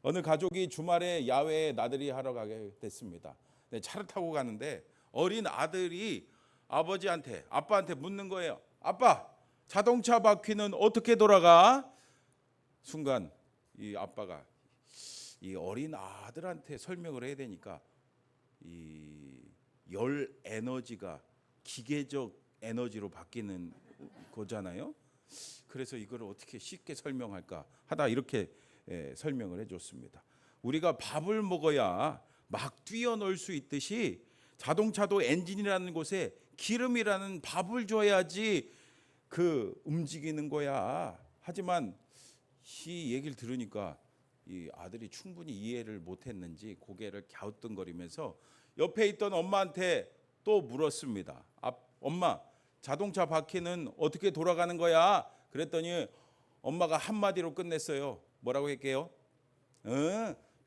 어느 가족이 주말에 야외에 나들이 하러 가게 됐습니다. 네, 차를 타고 가는데 어린 아들이 아빠한테 묻는 거예요. 아빠, 자동차 바퀴는 어떻게 돌아가? 순간 이 아빠가 이 어린 아들한테 설명을 해야 되니까 이 열 에너지가 기계적 에너지로 바뀌는 거잖아요. 그래서 이걸 어떻게 쉽게 설명할까 하다 이렇게 설명을 해줬습니다. 우리가 밥을 먹어야 막 뛰어놀 수 있듯이 자동차도 엔진이라는 곳에 기름이라는 밥을 줘야지 그 움직이는 거야. 하지만 이 얘기를 들으니까 이 아들이 충분히 이해를 못했는지 고개를 갸우뚱거리면서 옆에 있던 엄마한테 또 물었습니다. 엄마, 자동차 바퀴는 어떻게 돌아가는 거야? 그랬더니 엄마가 한마디로 끝냈어요. 뭐라고 할게요?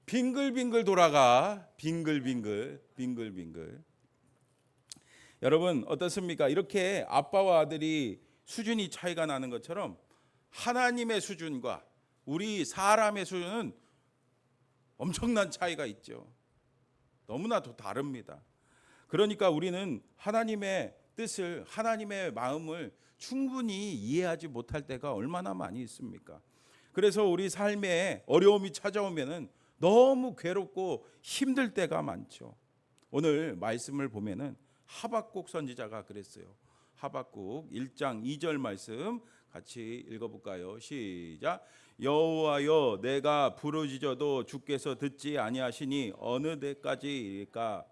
빙글빙글 돌아가. 빙글빙글, 빙글빙글. 여러분 어떻습니까? 이렇게 아빠와 아들이 수준이 차이가 나는 것처럼 하나님의 수준과 우리 사람의 수준은 엄청난 차이가 있죠. 너무나도 다릅니다. 그러니까 우리는 하나님의 뜻을, 하나님의 마음을 충분히 이해하지 못할 때가 얼마나 많이 있습니까? 그래서 우리 삶에 어려움이 찾아오면은 너무 괴롭고 힘들 때가 많죠. 오늘 말씀을 보면은 하박국 선지자가 그랬어요. 하박국 1장 2절 말씀 같이 읽어볼까요? 시작. 여호와여, 내가 부르짖어도 주께서 듣지 아니하시니 어느 때까지일까?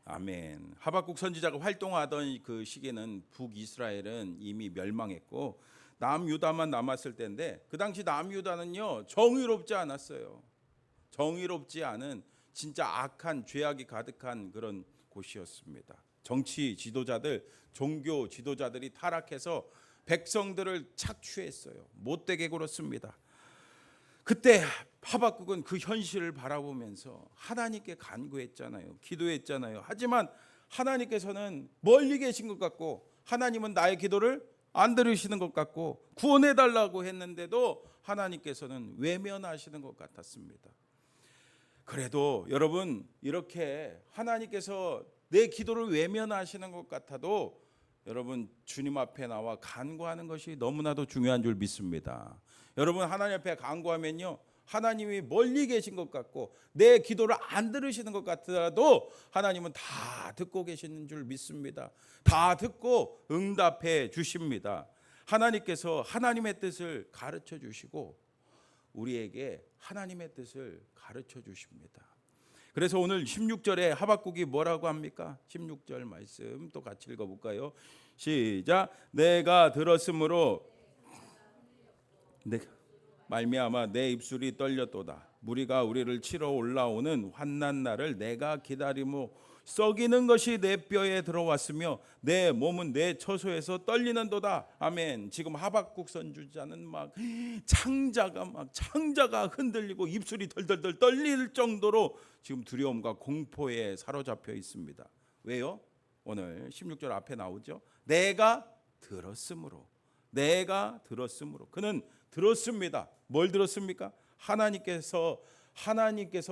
아멘. 하박국 선지자가 활동하던 그 시기는 북이스라엘은 이미 멸망했고 남유다만 남았을 때인데, 그 당시 남유다는요 정의롭지 않았어요. 정의롭지 않은 진짜 악한 죄악이 가득한 그런 곳이었습니다. 정치 지도자들, 종교 지도자들이 타락해서 백성들을 착취했어요. 못되게 굴었습니다. 그때 하박국은 그 현실을 바라보면서 하나님께 간구했잖아요. 기도했잖아요. 하지만 하나님께서는 멀리 계신 것 같고, 하나님은 나의 기도를 안 들으시는 것 같고, 구원해달라고 했는데도 하나님께서는 외면하시는 것 같았습니다. 그래도 여러분, 이렇게 하나님께서 내 기도를 외면하시는 것 같아도 여러분, 주님 앞에 나와 간구하는 것이 너무나도 중요한 줄 믿습니다. 여러분, 하나님 앞에 간구하면요, 하나님이 멀리 계신 것 같고 내 기도를 안 들으시는 것 같더라도 하나님은 다 듣고 계시는 줄 믿습니다. 다 듣고 응답해 주십니다. 하나님께서 하나님의 뜻을 가르쳐 주시고 우리에게 하나님의 뜻을 가르쳐 주십니다. 그래서 오늘 16절에 하박국이 뭐라고 합니까? 16절 말씀 또 같이 읽어볼까요? 시작. 내가 들었으므로 말미암아 내 입술이 떨렸도다. 무리가 우리를 치러 올라오는 환난 날을 내가 기다리며 썩이는 것이 내 뼈에 들어왔으며 내 몸은 내 처소에서 떨리는도다. 아멘. 지금 하박국 선지자는 창자가 흔들리고 입술이 덜덜덜 떨릴 정도로 지금 두려움과 공포에 사로잡혀 있습니다. 왜요? 오늘 16절 앞에 나오죠. 내가 들었으므로. 그는 들었습니다. 뭘 들었습니까? 하나님께서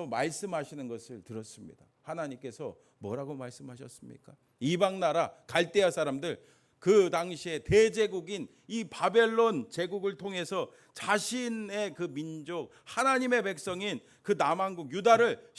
말씀하시는 것을 들었습니다. 하나님께서 뭐라고 말씀하셨습니까? 이방 나라 갈대아 사람들, 그 당시에 대제국인 이 바벨론 제국을 통해서 자신의 그 민족, 하나님의 백성인 그 남한국 유다를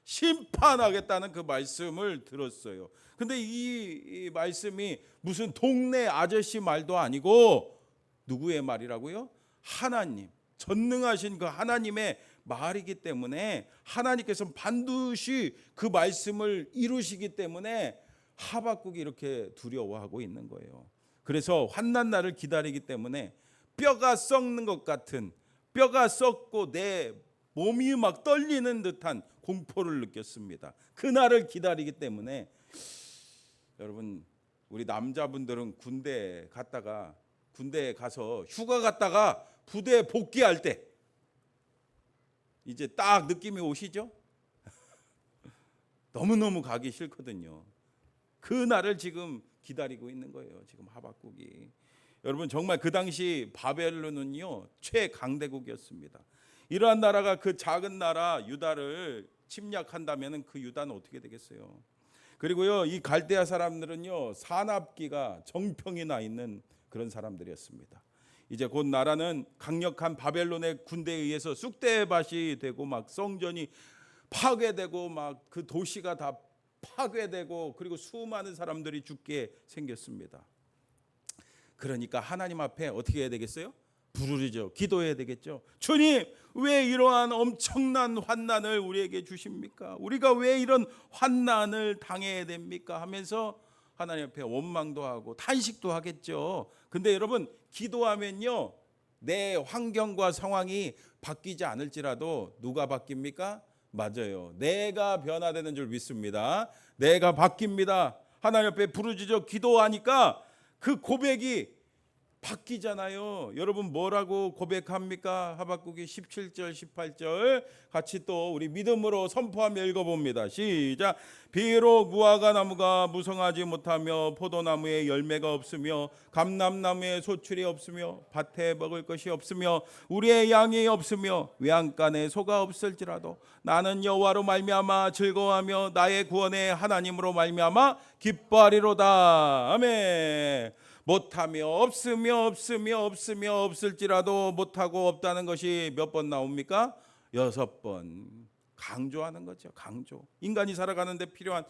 심판하겠다는 그 말씀을 들었어요. 근데 이 말씀이 무슨 동네 아저씨 말도 아니고 누구의 말이라고요? 하나님, 전능하신 그 하나님의 말이기 때문에 하나님께서 반드시 그 말씀을 이루시기 때문에 하박국이 이렇게 두려워하고 있는 거예요. 그래서 환난 날을 기다리기 때문에 뼈가 썩는 것 같은, 뼈가 썩고 내 몸이 막 떨리는 듯한 공포를 느꼈습니다. 그 날을 기다리기 때문에 여러분, 우리 남자분들은 군대에 가서 휴가 갔다가 부대에 복귀할 때 이제 딱 느낌이 오시죠? 너무너무 가기 싫거든요. 그 날을 지금 기다리고 있는 거예요. 지금 하박국이. 여러분 정말 그 당시 바벨론은요 최강대국이었습니다. 이러한 나라가 그 작은 나라 유다를 침략한다면 그 유다는 어떻게 되겠어요? 그리고요 이 갈대아 사람들은요 산업기가 정평이 나 있는 그런 사람들이었습니다. 이제 곧 나라는 강력한 바벨론의 군대에 의해서 쑥대밭이 되고 막 성전이 파괴되고 막 그 도시가 다 파괴되고 그리고 수많은 사람들이 죽게 생겼습니다. 그러니까 하나님 앞에 어떻게 해야 되겠어요? 부르짖어 기도해야 되겠죠. 주님, 왜 이러한 엄청난 환난을 우리에게 주십니까? 우리가 왜 이런 환난을 당해야 됩니까? 하면서 하나님 앞에 원망도 하고 탄식도 하겠죠. 근데 여러분 기도하면요 내 환경과 상황이 바뀌지 않을지라도 누가 바뀝니까? 맞아요. 내가 변화되는 줄 믿습니다. 내가 바뀝니다. 하나님 앞에 부르짖어 기도하니까 그 고백이 바뀌잖아요. 여러분 뭐라고 고백합니까? 하박국이 17절 18절 같이 또 우리 믿음으로 선포하며 읽어봅니다. 시작. 비록 무화과 나무가 무성하지 못하며 포도나무에 열매가 없으며 감람나무에 소출이 없으며 밭에 먹을 것이 없으며 우리의 양이 없으며 외양간에 소가 없을지라도 나는 여호와로 말미암아 즐거워하며 나의 구원의 하나님으로 말미암아 기뻐하리로다. 아멘. 못하며 없으며 없을지라도 못하고 없다는 것이 몇 번 나옵니까? 6번. 강조하는 거죠. 강조. 인간이 살아가는데 필요한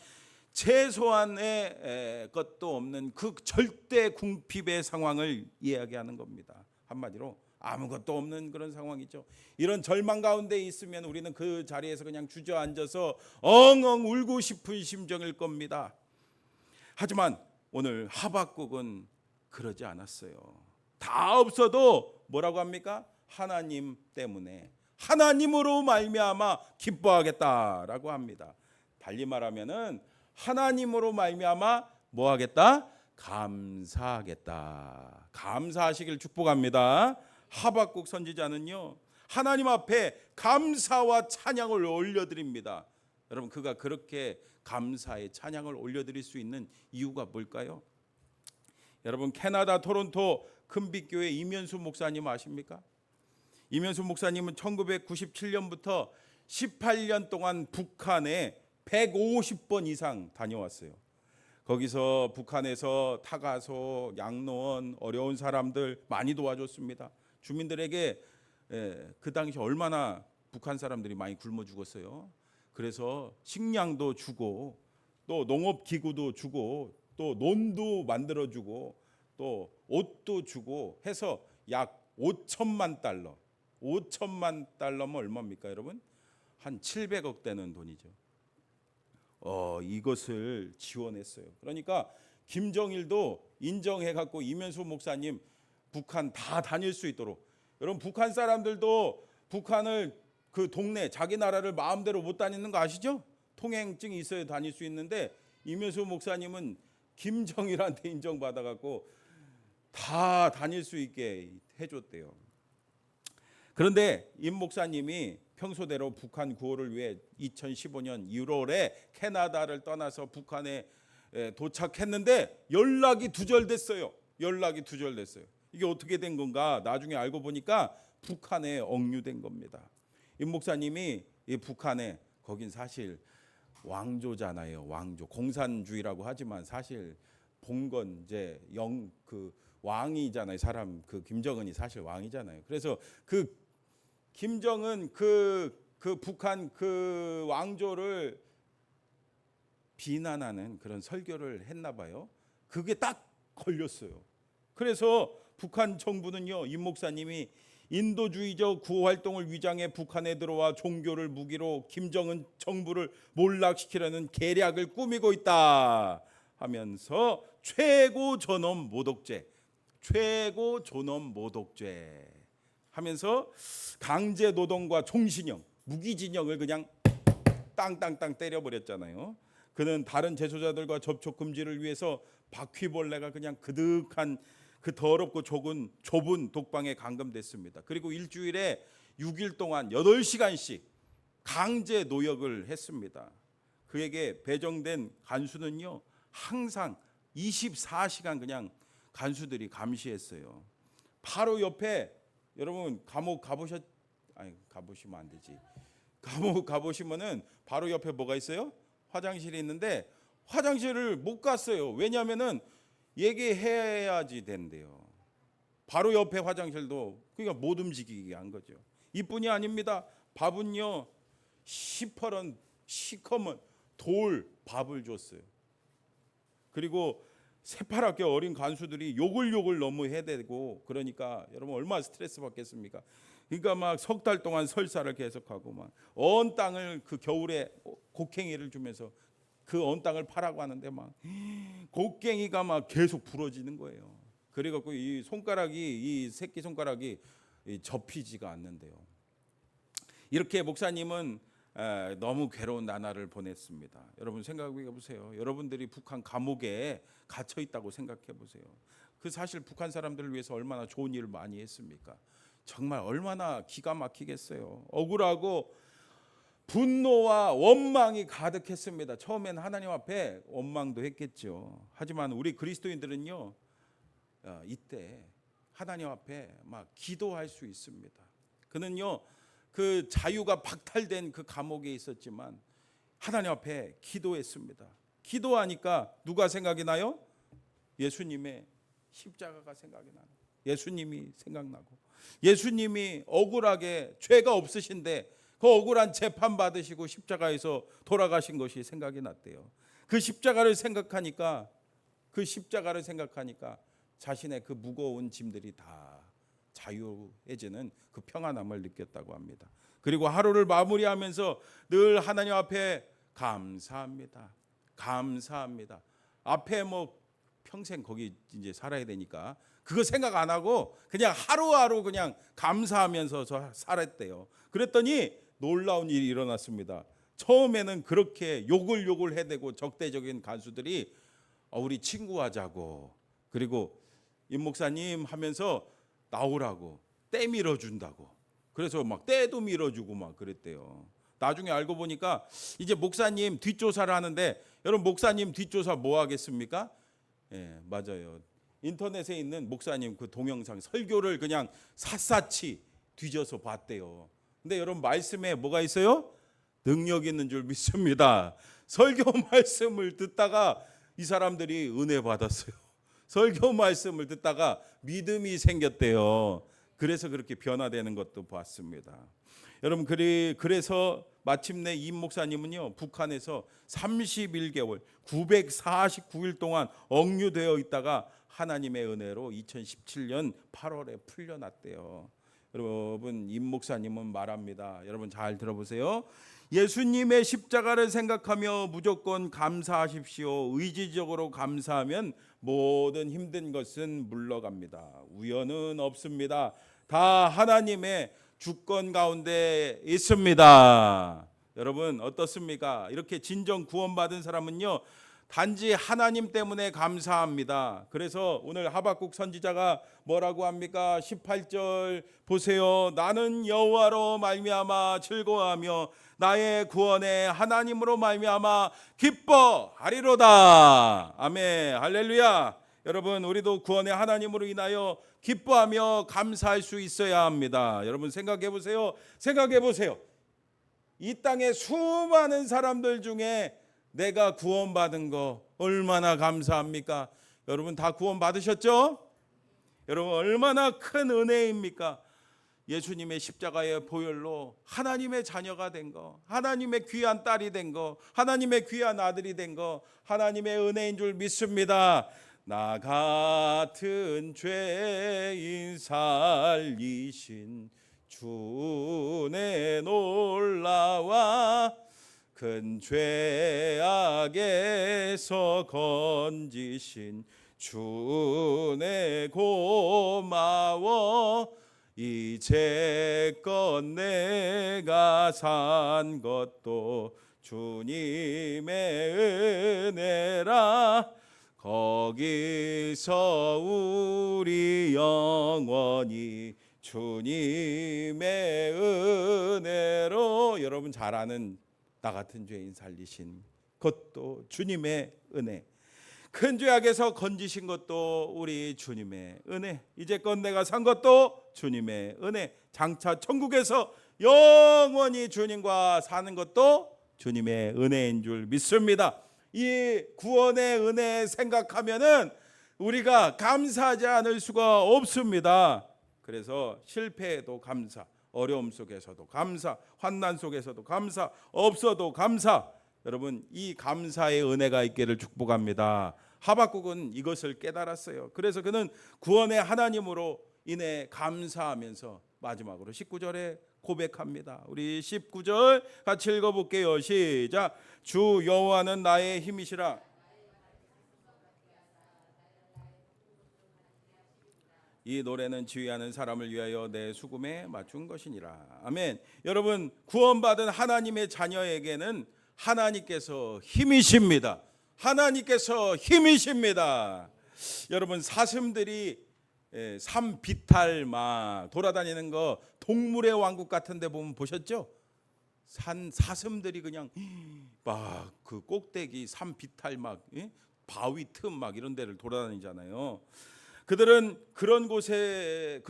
최소한의 것도 없는 그 절대 궁핍의 상황을 이야기하는 겁니다. 한마디로 아무것도 없는 그런 상황이죠. 이런 절망 가운데 있으면 우리는 그 자리에서 그냥 주저앉아서 엉엉 울고 싶은 심정일 겁니다. 하지만 오늘 하박국은 그러지 않았어요. 다 없어도 뭐라고 합니까? 하나님 때문에 하나님으로 말미암아 기뻐하겠다라고 합니다. 달리 말하면은 하나님으로 말미암아 뭐 하겠다? 감사하겠다. 감사하시길 축복합니다. 하박국 선지자는요 하나님 앞에 감사와 찬양을 올려드립니다. 여러분 그가 그렇게 감사의 찬양을 올려드릴 수 있는 이유가 뭘까요? 여러분 캐나다 토론토 큰빛교회 이면수 목사님 아십니까? 이면수 목사님은 1997년부터 18년 동안 북한에 150번 이상 다녀왔어요. 거기서 북한에서 타가소, 양로원, 어려운 사람들 많이 도와줬습니다. 주민들에게 그 당시 얼마나 북한 사람들이 많이 굶어 죽었어요. 그래서 식량도 주고 또 농업기구도 주고 또 논도 만들어주고 또 옷도 주고 해서 약 5천만 달러. 5천만 달러면 얼마입니까 여러분? 한 700억 되는 돈이죠. 이것을 지원했어요. 그러니까 김정일도 인정해갖고 이면수 목사님 북한 다 다닐 수 있도록. 여러분 북한 사람들도 북한을 그 동네 자기 나라를 마음대로 못 다니는 거 아시죠? 통행증이 있어야 다닐 수 있는데 이면수 목사님은 김정일한테 인정받아갖고 다 다닐 수 있게 해줬대요. 그런데 임 목사님이 평소대로 북한 구호를 위해 2015년 1월에 캐나다를 떠나서 북한에 도착했는데 연락이 두절됐어요. 이게 어떻게 된 건가? 나중에 알고 보니까 북한에 억류된 겁니다. 임 목사님이 이 북한에 거긴 사실 왕조잖아요. 왕조 공산주의라고 하지만 사실 본건 이제 그 왕이잖아요. 사람 그 김정은이 사실 왕이잖아요. 그래서 그 김정은 그 북한 그 왕조를 비난하는 그런 설교를 했나 봐요. 그게 딱 걸렸어요. 그래서 북한 정부는요 임 목사님이 인도주의적 구호 활동을 위장해 북한에 들어와 종교를 무기로 김정은 정부를 몰락시키려는 계략을 꾸미고 있다 하면서 최고 존엄 모독죄 하면서 강제 노동과 종신형, 무기징역을 그냥 땅땅땅 때려버렸잖아요. 그는 다른 재소자들과 접촉 금지를 위해서 바퀴벌레가 그냥 그득한 그 더럽고 좁은 독방에 감금됐습니다. 그리고 일주일에 6일 동안 8시간씩 강제 노역을 했습니다. 그에게 배정된 간수는요 항상 24시간 그냥 간수들이 감시했어요. 바로 옆에 여러분 감옥 가보시면 안 되지. 감옥 가보시면은 바로 옆에 뭐가 있어요? 화장실이 있는데 화장실을 못 갔어요. 왜냐하면은 얘기해야지 된대요. 바로 옆에 화장실도 그러니까 못 움직이게 한 거죠. 이뿐이 아닙니다. 밥은요 시퍼런 시커먼 돌 밥을 줬어요. 그리고 새파랗게 어린 간수들이 욕을 너무 해대고 그러니까 여러분 얼마나 스트레스 받겠습니까? 그러니까 막 석 달 동안 설사를 계속하고 막 언 땅을 그 겨울에 곡괭이를 주면서 그 언 땅을 파라고 하는데 막 곡괭이가 막 계속 부러지는 거예요. 그래갖고 이 손가락이 이 새끼 손가락이 접히지가 않는데요. 이렇게 목사님은 너무 괴로운 나날을 보냈습니다. 여러분 생각해 보세요. 여러분들이 북한 감옥에 갇혀 있다고 생각해 보세요. 그 사실 북한 사람들을 위해서 얼마나 좋은 일을 많이 했습니까? 정말 얼마나 기가 막히겠어요. 억울하고 분노와 원망이 가득했습니다. 처음엔 하나님 앞에 원망도 했겠죠. 하지만 우리 그리스도인들은요 이때 하나님 앞에 막 기도할 수 있습니다. 그는요 그 자유가 박탈된 그 감옥에 있었지만 하나님 앞에 기도했습니다. 기도하니까 누가 생각이 나요? 예수님의 십자가가 생각이 나요. 예수님이 생각나고 예수님이 억울하게 죄가 없으신데 그 억울한 재판 받으시고 십자가에서 돌아가신 것이 생각이 났대요. 그 십자가를 생각하니까 자신의 그 무거운 짐들이 다 자유해지는 그 평안함을 느꼈다고 합니다. 그리고 하루를 마무리하면서 늘 하나님 앞에 감사합니다. 앞에 뭐 평생 거기 이제 살아야 되니까 그거 생각 안 하고 그냥 하루하루 그냥 감사하면서 살았대요. 그랬더니 놀라운 일이 일어났습니다. 처음에는 그렇게 욕을 해대고 적대적인 간수들이 우리 친구하자고 그리고 임 목사님 하면서 나오라고 때 밀어준다고 그래서 막 때도 밀어주고 막 그랬대요. 나중에 알고 보니까 이제 목사님 뒷조사를 하는데 여러분 목사님 뒷조사 뭐 하겠습니까? 예, 맞아요. 인터넷에 있는 목사님 그 동영상 설교를 그냥 샅샅이 뒤져서 봤대요. 근데 여러분 말씀에 뭐가 있어요? 능력 있는 줄 믿습니다. 설교 말씀을 듣다가 이 사람들이 은혜 받았어요. 설교 말씀을 듣다가 믿음이 생겼대요. 그래서 그렇게 변화되는 것도 봤습니다. 여러분 그래서 마침내 임 목사님은요 북한에서 31개월 949일 동안 억류되어 있다가 하나님의 은혜로 2017년 8월에 풀려났대요. 여러분 임 목사님은 말합니다. 여러분 잘 들어보세요. 예수님의 십자가를 생각하며 무조건 감사하십시오. 의지적으로 감사하면 모든 힘든 것은 물러갑니다. 우연은 없습니다. 다 하나님의 주권 가운데 있습니다. 여러분 어떻습니까? 이렇게 진정 구원받은 사람은요 단지 하나님 때문에 감사합니다. 그래서 오늘 하박국 선지자가 뭐라고 합니까? 18절 보세요. 나는 여호와로 말미암아 즐거워하며 나의 구원의 하나님으로 말미암아 기뻐하리로다. 아멘. 할렐루야. 여러분 우리도 구원의 하나님으로 인하여 기뻐하며 감사할 수 있어야 합니다. 여러분 생각해 보세요. 이 땅에 수많은 사람들 중에 내가 구원받은 거 얼마나 감사합니까? 여러분 다 구원받으셨죠? 여러분 얼마나 큰 은혜입니까? 예수님의 십자가의 보혈로 하나님의 자녀가 된 거, 하나님의 귀한 딸이 된 거, 하나님의 귀한 아들이 된 거, 하나님의 은혜인 줄 믿습니다. 나 같은 죄인 살리신 주의 놀라와 큰 죄악에서 건지신 주의 고마워 이제껏 내가 산 것도 주님의 은혜라 거기서 우리 영원히 주님의 은혜로 여러분 잘 아는 나 같은 죄인 살리신 그것도 주님의 은혜 큰 죄악에서 건지신 것도 우리 주님의 은혜, 이제껏 내가 산 것도 주님의 은혜, 장차 천국에서 영원히 주님과 사는 것도 주님의 은혜인 줄 믿습니다. 이 구원의 은혜 생각하면은 우리가 감사하지 않을 수가 없습니다. 그래서 실패에도 감사, 어려움 속에서도 감사, 환난 속에서도 감사, 없어도 감사. 여러분, 이 감사의 은혜가 있기를 축복합니다. 하박국은 이것을 깨달았어요. 그래서 그는 구원의 하나님으로 인해 감사하면서 마지막으로 19절에 고백합니다. 우리 19절 같이 읽어볼게요. 시작. 주 여호와는 나의 힘이시라. 이 노래는 지휘하는 사람을 위하여 내 수금에 맞춘 것이니라. 아멘. 여러분, 구원받은 하나님의 자녀에게는 하나님께서 힘이십니다. 하나님께서 힘이십니다. 여러분, 사슴들이 산비탈 막 돌아다니는 거 동물의 왕국 같은 데 보면 보셨죠? 산 사슴들이 그냥 막 그 꼭대기 산비탈 막 바위 틈 막 이런 데를 돌아다니잖아요. 그들은 그런 곳을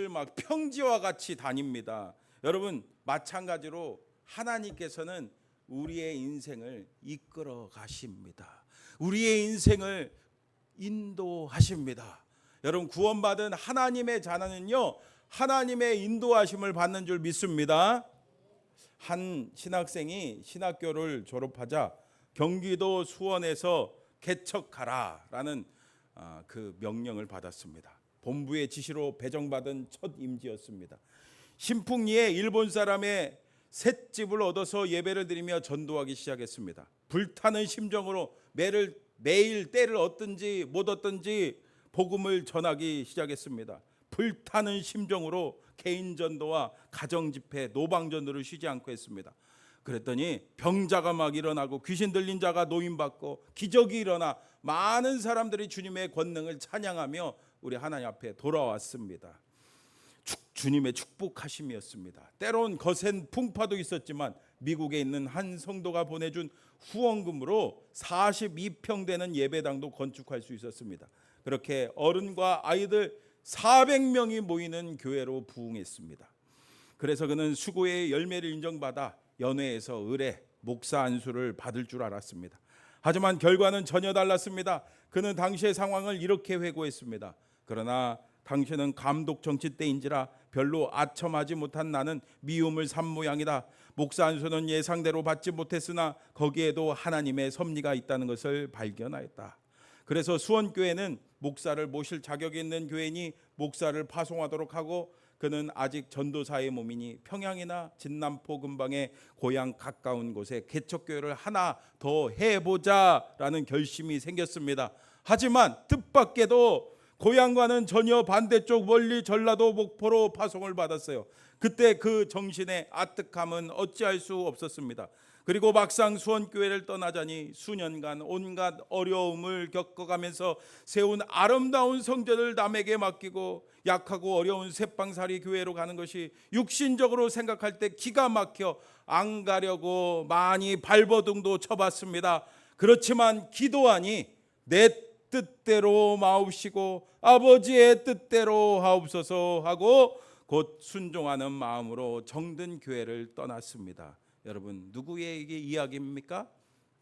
막 평지와 같이 다닙니다. 여러분, 마찬가지로 하나님께서는 우리의 인생을 이끌어 가십니다. 우리의 인생을 인도하십니다. 여러분, 구원받은 하나님의 자녀는요, 하나님의 인도하심을 받는 줄 믿습니다. 한 신학생이 신학교를 졸업하자 경기도 수원에서 개척하라라는 그 명령을 받았습니다. 본부의 지시로 배정받은 첫 임지였습니다. 신풍리에 일본 사람의 셋집을 얻어서 예배를 드리며 전도하기 시작했습니다. 불타는 심정으로 매일 때를 얻든지 못 얻든지 복음을 전하기 시작했습니다. 불타는 심정으로 개인 전도와 가정 집회, 노방 전도를 쉬지 않고 했습니다. 그랬더니 병자가 막 일어나고 귀신 들린 자가 노인받고 기적이 일어나 많은 사람들이 주님의 권능을 찬양하며 우리 하나님 앞에 돌아왔습니다. 주님의 축복하심이었습니다. 때론 거센 풍파도 있었지만 미국에 있는 한 성도가 보내준 후원금으로 42평 되는 예배당도 건축할 수 있었습니다. 그렇게 어른과 아이들 400명이 모이는 교회로 부흥했습니다. 그래서 그는 수고의 열매를 인정받아 연회에서 의뢰, 목사 안수를 받을 줄 알았습니다. 하지만 결과는 전혀 달랐습니다. 그는 당시의 상황을 이렇게 회고했습니다. 그러나 당신은 감독 정치 때인지라 별로 아첨하지 못한 나는 미움을 산 모양이다. 목사 안수는 예상대로 받지 못했으나 거기에도 하나님의 섭리가 있다는 것을 발견하였다. 그래서 수원교회는 목사를 모실 자격이 있는 교회니 목사를 파송하도록 하고, 그는 아직 전도사의 몸이니 평양이나 진남포 근방의 고향 가까운 곳에 개척교회를 하나 더 해보자라는 결심이 생겼습니다. 하지만 뜻밖에도 고향과는 전혀 반대쪽 멀리 전라도 목포로 파송을 받았어요. 그때 그 정신의 아득함은 어찌할 수 없었습니다. 그리고 막상 수원교회를 떠나자니 수년간 온갖 어려움을 겪어가면서 세운 아름다운 성전을 남에게 맡기고 약하고 어려운 새빵살이 교회로 가는 것이 육신적으로 생각할 때 기가 막혀 안 가려고 많이 발버둥도 쳐봤습니다. 그렇지만 기도하니 내 뜻대로 마옵시고 아버지의 뜻대로 하옵소서 하고 곧 순종하는 마음으로 정든 교회를 떠났습니다. 여러분, 누구의 이야기입니까?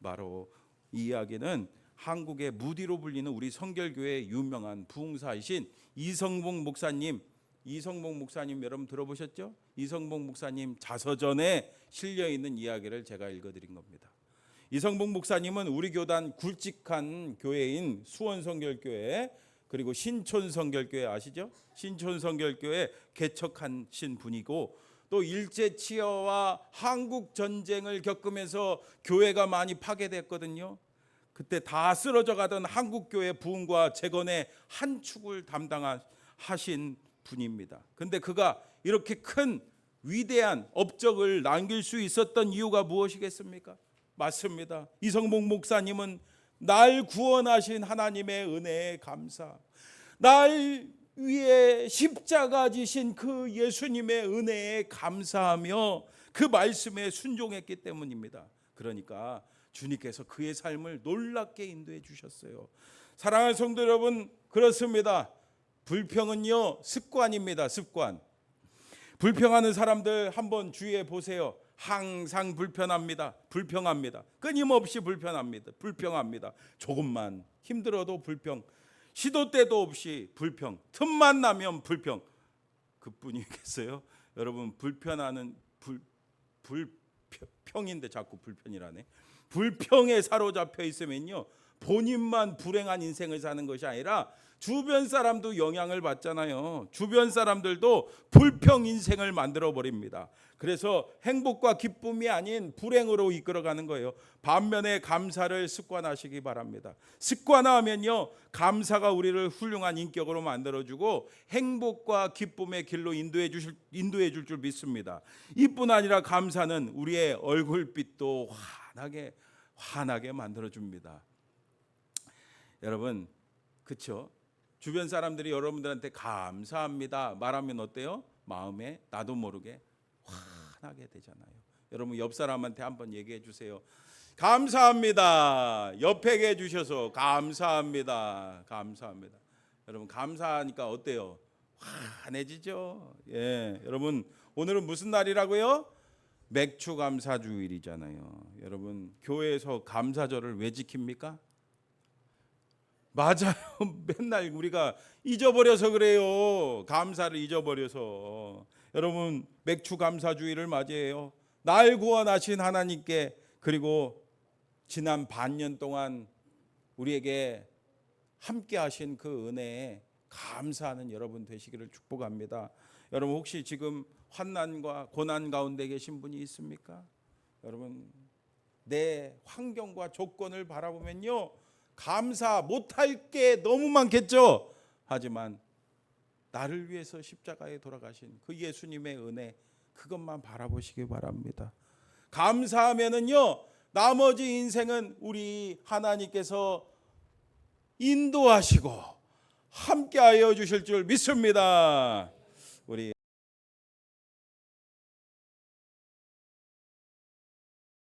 바로 이 이야기는 한국의 무디로 불리는 우리 성결교회의 유명한 부흥사이신 이성봉 목사님 여러분 들어보셨죠? 이성봉 목사님 자서전에 실려있는 이야기를 제가 읽어드린 겁니다. 이성봉 목사님은 우리 교단 굵직한 교회인 수원성결교회 그리고 신촌성결교회 아시죠? 신촌성결교회 개척하신 분이고, 또 일제치하와 한국 전쟁을 겪으면서 교회가 많이 파괴됐거든요. 그때 다 쓰러져 가던 한국교회 부흥과 재건의 한 축을 담당하신 분입니다. 근데 그가 이렇게 큰 위대한 업적을 남길 수 있었던 이유가 무엇이겠습니까? 맞습니다. 이성봉 목사님은 날 구원하신 하나님의 은혜에 감사, 날 위에 십자가 지신 그 예수님의 은혜에 감사하며 그 말씀에 순종했기 때문입니다. 그러니까 주님께서 그의 삶을 놀랍게 인도해 주셨어요. 사랑하는 성도 여러분, 그렇습니다. 불평은요 습관입니다. 습관. 불평하는 사람들 한번 주위에 보세요. 항상 불평합니다. 끊임없이 불평합니다. 조금만 힘들어도 불평, 시도 때도 없이 불평, 틈만 나면 불평. 그뿐이겠어요? 여러분, 불평하는 불평인데 자꾸 불편이라네. 불평에 사로잡혀 있으면요 본인만 불행한 인생을 사는 것이 아니라 주변 사람도 영향을 받잖아요. 주변 사람들도 불평 인생을 만들어 버립니다. 그래서 행복과 기쁨이 아닌 불행으로 이끌어가는 거예요. 반면에 감사를 습관하시기 바랍니다. 습관화하면요 감사가 우리를 훌륭한 인격으로 만들어주고 행복과 기쁨의 길로 인도해 줄 줄 믿습니다. 이뿐 아니라 감사는 우리의 얼굴빛도 환하게 만들어줍니다. 여러분, 그렇죠? 주변 사람들이 여러분들한테 감사합니다 말하면 어때요? 마음에 나도 모르게 환하게 되잖아요. 여러분, 옆 사람한테 한번 얘기해 주세요. 감사합니다. 옆에 해 주셔서 감사합니다. 여러분, 감사하니까 어때요? 환해지죠. 예, 여러분, 오늘은 무슨 날이라고요? 맥주 감사주일이잖아요. 여러분, 교회에서 감사절을 왜 지킵니까? 맞아요. 맨날 우리가 잊어버려서 그래요. 감사를 잊어버려서. 여러분, 맥주 감사주의를 맞이해요. 날 구원하신 하나님께, 그리고 지난 반년 동안 우리에게 함께 하신 그 은혜에 감사하는 여러분 되시기를 축복합니다. 여러분, 혹시 지금 환난과 고난 가운데 계신 분이 있습니까? 여러분, 내 환경과 조건을 바라보면요 감사 못할 게 너무 많겠죠. 하지만 나를 위해서 십자가에 돌아가신 그 예수님의 은혜, 그것만 바라보시기 바랍니다. 감사하면은요 나머지 인생은 우리 하나님께서 인도하시고 함께하여 주실 줄 믿습니다.